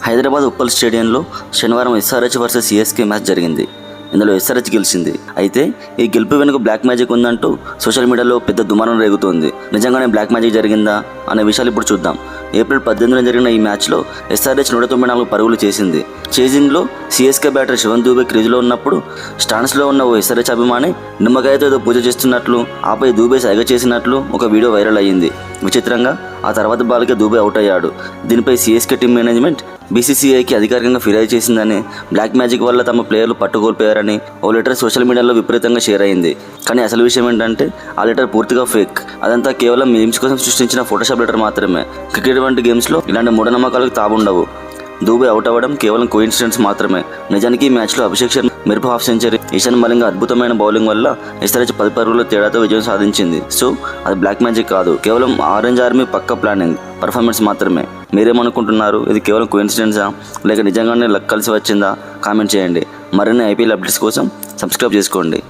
హైదరాబాద్ ఉప్పల్ స్టేడియంలో శనివారం SRH versus CSK match జరిగింది. ఇందులో ఎస్ఆర్హెచ్ గెలిచింది. అయితే ఈ గెలుపు వెనుక బ్లాక్ మ్యాజిక్ ఉందంటూ సోషల్ మీడియాలో పెద్ద దుమారం రేగుతోంది. నిజంగానే బ్లాక్ మ్యాజిక్ జరిగిందా అనే విషయాలు ఇప్పుడు చూద్దాం. ఏప్రిల్ 18న జరిగిన ఈ మ్యాచ్లో ఎస్ఆర్హెచ్ 194 పరుగులు చేసింది. చేజింగ్లో సిఎస్కే బ్యాటర్ శివన్ దూబే క్రీజులో ఉన్నప్పుడు స్టాండ్స్లో ఉన్న ఓ ఎస్ఆర్హెచ్ అభిమాని నిమ్మకాయతో ఏదో పూజ చేస్తున్నట్లు, ఆపై దూబే సైగ చేసినట్లు ఒక వీడియో వైరల్ అయ్యింది. విచిత్రంగా ఆ తర్వాత బాల్కే దూబే అవుట్ అయ్యాడు. దీనిపై సిఎస్కే టీం మేనేజ్మెంట్ బీసీసీఐకి అధికారికంగా ఫిర్యాదు చేసిందని, బ్లాక్ మ్యాజిక్ వల్ల తమ ప్లేయర్లు పట్టుకోల్పోయారని ఓ లెటర్ సోషల్ మీడియాలో విపరీతంగా షేర్ అయింది. కానీ అసలు విషయం ఏంటంటే ఆ లెటర్ పూర్తిగా ఫేక్. అదంతా కేవలం మీమ్స్ కోసం సృష్టించిన ఫోటోషాప్ లెటర్ మాత్రమే. క్రికెట్ వంటి గేమ్స్లో ఇలాంటి మూఢనమ్మకాలకు తావుండవు. దూబే అవుట్ అవ్వడం కేవలం కోఇన్సిడెన్స్ మాత్రమే. నిజానికి ఈ మ్యాచ్లో అభిషేక్ శర్మ మెరుపు హాఫ్ సెంచరీ, ఇషాన్ మలింగ అద్భుతమైన బౌలింగ్ వల్ల ఎస్ఆర్హెచ్ 10 పరుగుల తేడాతో విజయం సాధించింది. సో అది బ్లాక్ మ్యాజిక్ కాదు, కేవలం ఆరెంజ్ ఆర్మీ పక్క ప్లానింగ్ పర్ఫార్మెన్స్ మాత్రమే. మీరేమనుకుంటున్నారు? ఇది కేవలం కోఇన్సిడెన్సా లేక నిజంగానే లక్ కలిసి వచ్చిందా? కామెంట్ చేయండి. మరిన్ని ఐపీఎల్ అప్డేట్స్ కోసం సబ్స్క్రైబ్ చేసుకోండి.